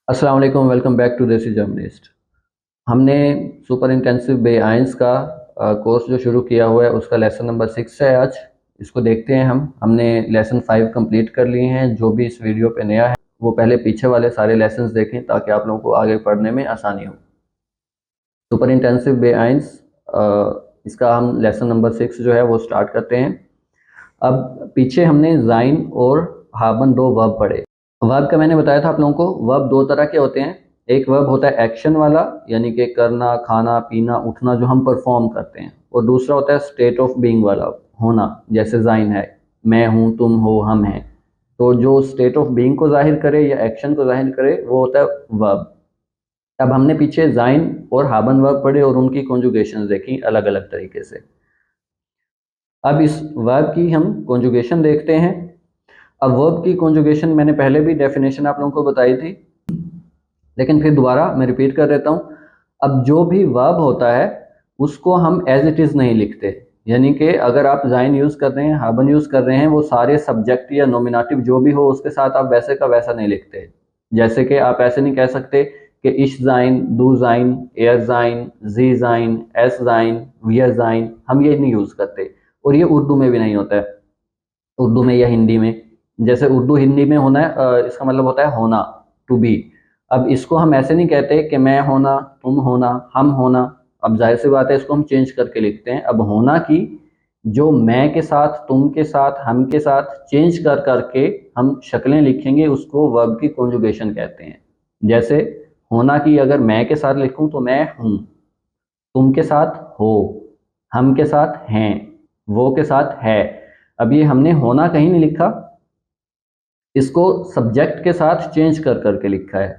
अस्सलाम वालेकुम, welcome back to देसी जर्नलिस्ट। हमने सुपर इंटेंसिव बे आइंस का कोर्स जो शुरू किया हुआ है उसका लेसन नंबर 6 है आज। इसको देखते हैं। हमने लेसन 5 कंप्लीट कर लिए हैं। जो भी इस वीडियो पे नया है वो पहले पीछे वाले सारे लेसन्स देखें ताकि आप लोगों को आगे पढ़ने में आसानी हो। सुपर इंटेंसिव बे आइंस, इसका हम लेसन नंबर 6 जो है वो स्टार्ट करते हैं। अब पीछे हमने ज़ाइन और हाबन दो वर्ब पढ़े। वर्ब का मैंने बताया था आप लोगों को, वर्ब दो तरह के होते हैं। एक वर्ब होता है एक्शन वाला, यानी कि करना, खाना, पीना, उठना, जो हम परफॉर्म करते हैं। और दूसरा होता है स्टेट ऑफ बीइंग वाला, होना, जैसे ज़ाइन है, मैं हूँ, तुम हो, हम हैं। तो जो स्टेट ऑफ बीइंग को जाहिर करे या एक्शन को जाहिर करे वो होता है वर्ब। अब हमने पीछे ज़ाइन और हाबन वर्ब पढ़े और उनकी कॉन्जुगेशन देखी अलग अलग तरीके से। अब इस वर्ब की हम कॉन्जुगेशन देखते हैं। अब वर्ब की कॉन्जुगेशन मैंने पहले भी डेफिनेशन आप लोगों को बताई थी, लेकिन फिर दोबारा मैं रिपीट कर देता हूँ। अब जो भी वर्ब होता है उसको हम एज इट इज़ नहीं लिखते, यानी कि अगर आप ज़ाइन यूज़ कर रहे हैं, हाबन यूज़ कर रहे हैं, वो सारे सब्जेक्ट या नोमिनेटिव जो भी हो उसके साथ आप वैसे का वैसा नहीं लिखते। जैसे कि आप ऐसे नहीं कह सकते कि इश ज़ाइन, दू ज़ाइन, एयर ज़ाइन, जी ज़ाइन, एस ज़ाइन, वियर ज़ाइन, हम ये नहीं यूज़ करते। और ये उर्दू में भी नहीं होता है, उर्दू में या हिंदी में। जैसे उर्दू हिंदी में होना है, इसका मतलब होता है होना, टू बी। अब इसको हम ऐसे नहीं कहते कि मैं होना, तुम होना, हम होना। अब जाहिर सी बात है इसको हम चेंज करके लिखते हैं। अब होना की जो मैं के साथ, तुम के साथ, हम के साथ चेंज कर करके हम शक्लें लिखेंगे उसको वर्ब की कॉन्जुगेशन कहते हैं। जैसे होना की अगर मैं के साथ लिखूं तो मैं हूं, तुम के साथ हो, हम के साथ हैं, वो के साथ है। अब ये हमने होना कहीं नहीं लिखा, इसको सब्जेक्ट के साथ चेंज कर करके लिखा है।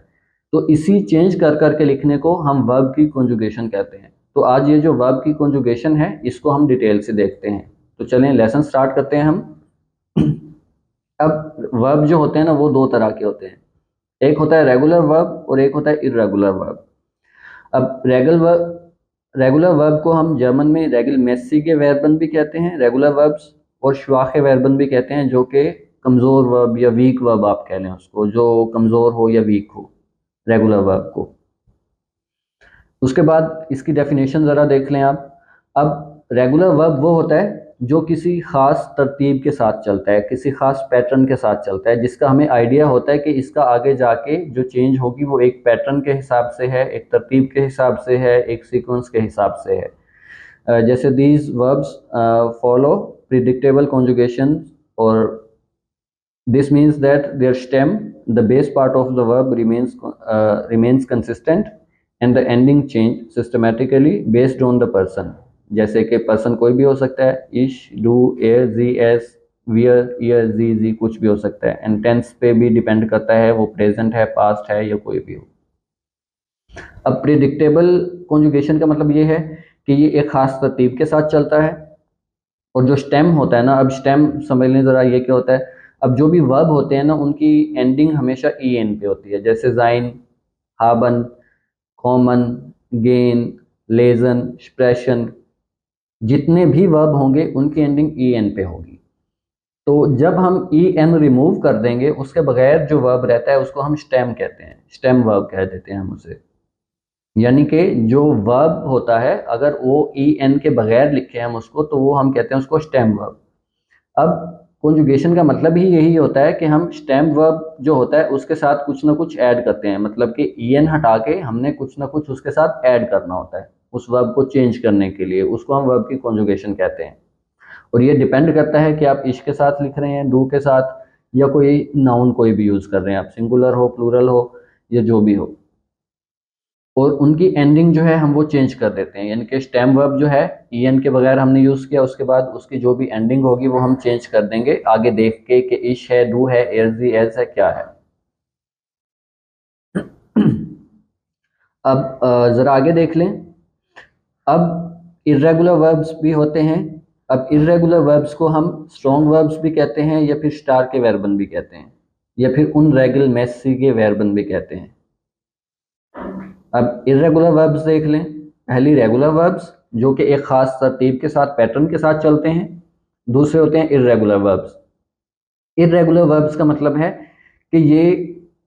तो इसी चेंज कर करके लिखने को हम वर्ब की कॉन्जुगेशन कहते हैं। तो आज ये जो वर्ब की कॉन्जुगेशन है इसको हम डिटेल से देखते हैं। तो चलें लेसन स्टार्ट करते हैं हम। अब वर्ब जो होते हैं ना वो दो तरह के होते हैं। एक होता है रेगुलर वर्ब और एक होता है इर्रेगुलर वर्ब। अब रेगुलर वर्ब को हम जर्मन में रेगुलमेसिगे वर्बन भी कहते हैं, रेगुलर वर्ब्स, और श्वाखे वर्बन भी कहते हैं, जो कि कमज़ोर वर्ब या वीक वर्ब आप कह लें उसको, जो कमज़ोर हो या वीक हो, रेगुलर वर्ब को। उसके बाद इसकी डेफिनेशन ज़रा देख लें आप। अब रेगुलर वर्ब वो होता है जो किसी ख़ास तरतीब के साथ चलता है, किसी ख़ास पैटर्न के साथ चलता है, जिसका हमें आइडिया होता है कि इसका आगे जाके जो चेंज होगी वो एक पैटर्न के हिसाब से है, एक तरतीब के हिसाब से है, एक सीक्वेंस के हिसाब से है। जैसे these verbs follow predictable conjugation, और this means that their stem, the base part of the verb, remains consistent and the ending change systematically based on the person. जैसे कि पर्सन कोई भी हो सकता है, इश, डू, एयर, जी, एस, वियर, ईयर, जी, कुछ भी हो सकता है। एंड टेंस पे भी डिपेंड करता है, वो प्रेजेंट है, पास्ट है, या कोई भी हो। अब प्रिडिक्टेबल कॉन्जुगेशन का मतलब ये है कि ये एक खास तरतीब के साथ चलता है। और जो स्टेम होता है ना, अब स्टेम समझ लें ज़रा, ये क्या होता है। अब जो भी वर्ब होते हैं ना उनकी एंडिंग हमेशा ई एन पे होती है। जैसे ज़ाइन, हाबन, कॉमन, गेन, लेजन, स्प्रेशन, जितने भी वर्ब होंगे उनकी एंडिंग ई एन पे होगी। तो जब हम ई एन रिमूव कर देंगे, उसके बगैर जो वर्ब रहता है उसको हम स्टेम कहते हैं, स्टेम वर्ब कह देते हैं हम उसे। यानी कि जो वर्ब होता है अगर वो ई एन के बगैर लिखे हम उसको, तो वो हम कहते हैं उसको स्टेम वर्ब। अब कॉन्जुगेशन का मतलब ही यही होता है कि हम स्टेम वर्ब जो होता है उसके साथ कुछ ना कुछ ऐड करते हैं, मतलब कि ईएन हटा के हमने कुछ ना कुछ उसके साथ ऐड करना होता है उस वर्ब को चेंज करने के लिए, उसको हम वर्ब की कॉन्जुगेशन कहते हैं। और ये डिपेंड करता है कि आप इश के साथ लिख रहे हैं, डू के साथ, या कोई नाउन कोई भी यूज़ कर रहे हैं आप, सिंगुलर हो, प्लूरल हो, या जो भी हो। और उनकी एंडिंग जो है हम वो चेंज कर देते हैं, यानी कि स्टेम वर्ब जो है ईएन के बगैर हमने यूज़ किया, उसके बाद उसकी जो भी एंडिंग होगी वो हम चेंज कर देंगे आगे देख के कि इश है, डू है, एर्जी, एज है, क्या है। अब ज़रा आगे देख लें। अब इर्रेगुलर वर्ब्स भी होते हैं। अब इर्रेगुलर वर्ब्स को हम स्ट्रॉन्ग वर्ब्स भी कहते हैं, या फिर स्टार के वर्बन भी कहते हैं, या फिर उन रेगुलर मेसी के वर्बन भी कहते हैं। अब इर्रेगुलर वर्ब्स देख लें। पहली रेगुलर वर्ब्स जो कि एक खास तरतीब के साथ, पैटर्न के साथ चलते हैं। दूसरे होते हैं इर्रेगुलर वर्ब्स। इर्रेगुलर वर्ब्स का मतलब है कि ये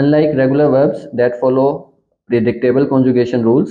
unlike regular verbs that follow predictable conjugation rules،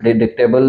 predictable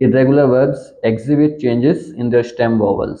irregular verbs exhibit changes in their stem vowels،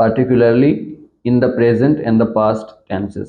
particularly in the present and the past tenses،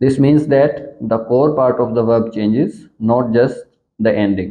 This means that the core part of the verb changes, not just the ending،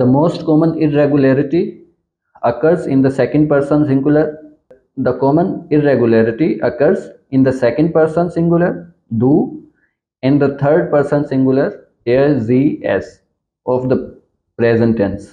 The most common irregularity occurs in the second person singular. The common irregularity occurs in the second person singular, do, and the third person singular, as of the present tense،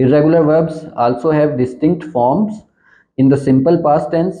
irregular verbs also have distinct forms in the simple past tense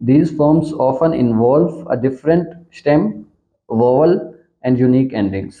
These forms often involve a different stem, vowel and unique endings،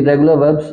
irregular verbs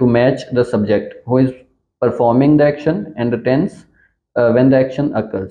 to match the subject who is performing the action and the tense when the action occurs،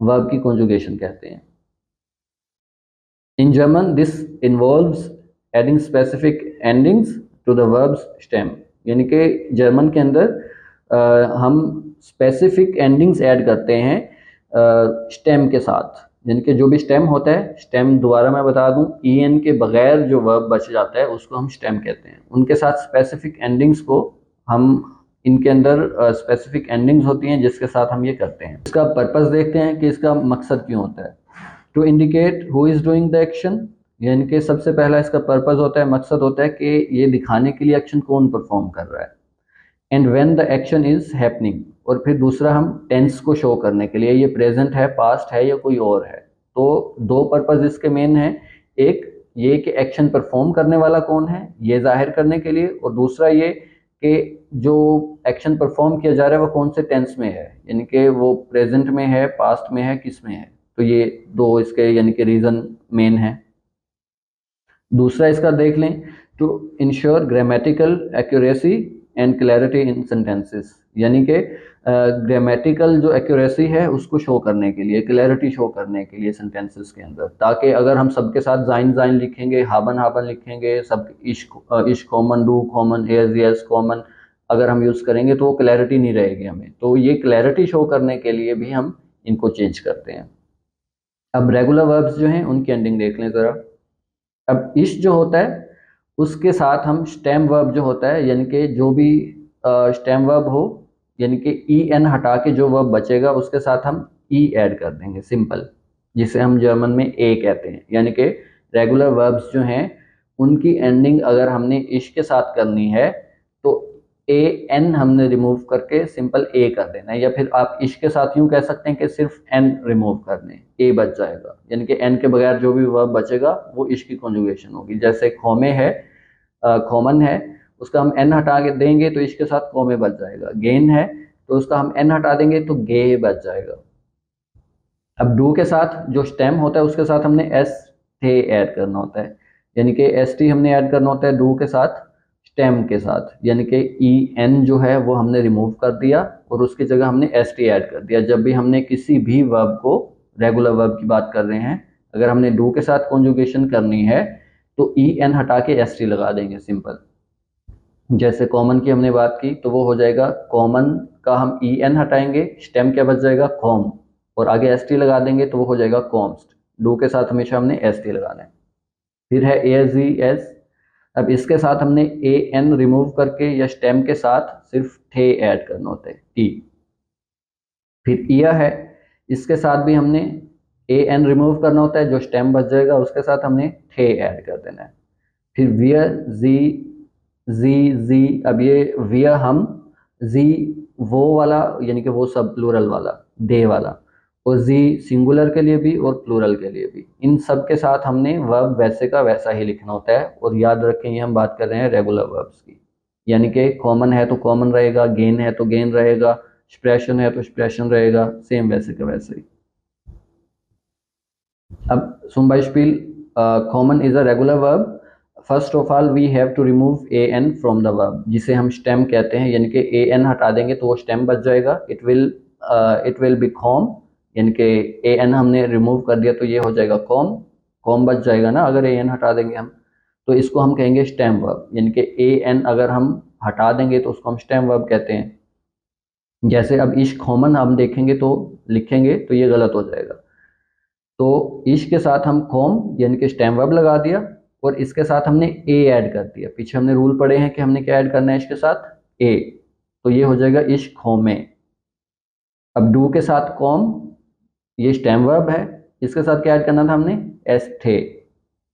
verb की conjugation कहते हैं। In German this involves adding specific endings to the verb's stem, यानी कि German के अंदर हम specific endings add करते हैं स्टेम के साथ, यानी कि जो भी स्टेम होता है, स्टेम दोबारा मैं बता दूं, ई एन के बगैर जो वर्ब बच जाता है उसको हम स्टेम कहते हैं। उनके साथ स्पेसिफिक एंडिंग्स को हम, इनके अंदर स्पेसिफिक एंडिंग्स होती हैं जिसके साथ हम ये करते हैं। इसका पर्पस देखते हैं कि इसका मकसद क्यों होता है। To indicate who is doing the action, यानी कि सबसे पहला इसका पर्पस होता है, मकसद होता है कि ये दिखाने के लिए एक्शन कौन परफॉर्म कर रहा है। And when the action is happening, और फिर दूसरा हम टेंस को शो करने के लिए, ये प्रेजेंट है, पास्ट है या कोई और है। तो दो पर्पस इसके मेन हैं, एक ये कि एक्शन परफॉर्म करने वाला कौन है ये जाहिर करने के लिए, और दूसरा ये कि जो एक्शन परफॉर्म किया जा रहा है वो कौन से टेंस में है, यानी कि वो प्रेजेंट में है, पास्ट में है, किस में है। तो ये दो इसके यानी कि रीज़न मेन है। दूसरा इसका देख लें, to ensure grammatical accuracy and clarity in sentences, यानी कि ग्रामेटिकल जो एक्यूरेसी है उसको शो करने के लिए, क्लैरिटी शो करने के लिए सेंटेंसेस के अंदर, ताकि अगर हम सबके साथ जाइन जाइन लिखेंगे, हाबन हाबन लिखेंगे, सब is common, do common, as yes common अगर हम यूज़ करेंगे तो वो क्लैरिटी नहीं रहेगी हमें। तो ये क्लैरिटी शो करने के लिए भी हम इनको चेंज करते हैं। अब रेगुलर वर्ब्स जो हैं उनकी एंडिंग देख लें ज़रा। अब इश जो होता है उसके साथ हम स्टेम वर्ब जो होता है, यानी कि जो भी स्टेम वर्ब हो, यानी कि ई एन हटा के जो वर्ब बचेगा उसके साथ हम ई ऐड कर देंगे, सिंपल, जिसे हम जर्मन में ए कहते हैं। यानी कि रेगुलर वर्ब्स जो हैं उनकी एंडिंग अगर हमने इश के साथ करनी है तो ए एन हमने रिमूव करके सिंपल ए कर देना है, या फिर आप इश के साथ यूँ कह सकते हैं कि सिर्फ एन रिमूव कर दें, ए बच जाएगा। यानी कि एन के बगैर जो भी वर्ब बचेगा वो इश की कॉन्जुगेशन होगी। जैसे खोमे है, कॉमन है, उसका हम एन हटा के देंगे तो इसके साथ कोमे बच जाएगा। गेन है तो उसका हम एन हटा देंगे तो गे बच जाएगा। अब डू के साथ जो स्टेम होता है उसके साथ हमने एस थे ऐड करना होता है, यानी कि एस टी हमने ऐड करना होता है डू के साथ, स्टेम के साथ, यानी कि ई एन जो है वो हमने रिमूव कर दिया और उसकी जगह हमने एस टी ऐड कर दिया। जब भी हमने किसी भी वर्ब को, रेगुलर वर्ब की बात कर रहे हैं, अगर हमने डू के साथ कॉन्जुगेशन करनी है तो ई एन हटा के एस टी लगा देंगे, सिंपल। जैसे कॉमन की हमने बात की तो वो हो जाएगा कॉमन का हम ई एन हटाएंगे, स्टेम क्या बच जाएगा कॉम, और आगे एस टी लगा देंगे तो वो हो जाएगा कॉम्स्ट। डू के साथ हमेशा हमने एस टी लगाना है। फिर है ए जी एस, अब इसके साथ हमने ए एन रिमूव करके या स्टेम के साथ सिर्फ थे ऐड करना होता है, टी। फिर ईयर है, इसके साथ भी हमने ए एन रिमूव करना होता है, जो स्टेम बच जाएगा उसके साथ हमने थे ऐड कर देना है। फिर वियर जी जी जी, अब ये वियर हम जी वो वाला, यानी कि वो सब प्लूरल वाला, दे वाला, और जी सिंगुलर के लिए भी और प्लूरल के लिए भी, इन सब के साथ हमने वर्ब वैसे का वैसा ही लिखना होता है। और याद रखें ये हम बात कर रहे हैं रेगुलर वर्ब्स की, यानी कि कॉमन है तो कॉमन रहेगा, गेन है तो गेन रहेगा, एक्सप्रेशन है तो एक्सप्रेशन रहेगा, सेम वैसे का वैसे ही। अब zum Beispiel common is a regular verb. First of all we have to remove an from the verb, जिसे हम stem कहते हैं, यानी कि an हटा देंगे तो वो stem बच जाएगा। it will be com, यानी कि an हमने remove कर दिया तो ये हो जाएगा com बच जाएगा ना अगर an हटा देंगे हम, तो इसको हम कहेंगे stem verb, यानी कि an अगर हम हटा देंगे तो उसको हम stem verb कहते हैं। जैसे अब इश कॉमन हम देखेंगे तो लिखेंगे तो ये गलत हो जाएगा, तो इश के साथ हम कॉम यानी कि स्टेम वर्ब लगा दिया और इसके साथ हमने ए ऐड कर दिया। पीछे हमने रूल पढ़े हैं कि हमने क्या ऐड करना है इसके साथ, ए, तो ये हो जाएगा इश खोमे। अब डू के साथ कॉम, ये स्टेम वर्ब है, इसके साथ क्या ऐड करना था हमने, एस थे,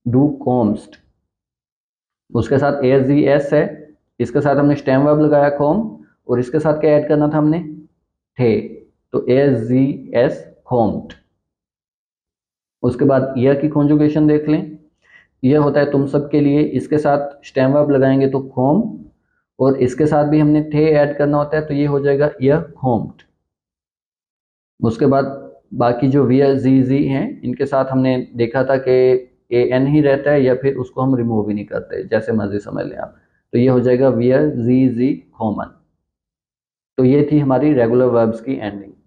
डू कॉम्स्ट। उसके साथ ए जी एस है, इसके साथ हमने स्टेम वर्ब लगाया कॉम, और इसके साथ क्या ऐड करना था हमने, थे, तो ए जी एस कॉम्ड। उसके बाद ईयर की कॉन्जुगेशन देख लें, यह होता है तुम सब के लिए, इसके साथ स्टेम वर्ब लगाएंगे तो खोम, और इसके साथ भी हमने थे ऐड करना होता है तो ये हो जाएगा ईयर खोम्ड। उसके बाद बाकी जो वियर जी जी हैं इनके साथ हमने देखा था कि ए एन ही रहता है या फिर उसको हम रिमूव ही नहीं करते, जैसे मर्जी समझ लें आप, तो ये हो जाएगा वियर जी जी कॉमन। तो ये थी हमारी रेगुलर वर्ब्स की ending.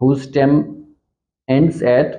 whose stem ends at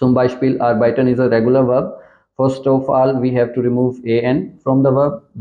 Zum Beispiel arbeiten is a regular verb. First of all we have to remove an from the verb.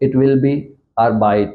It will be arbeit.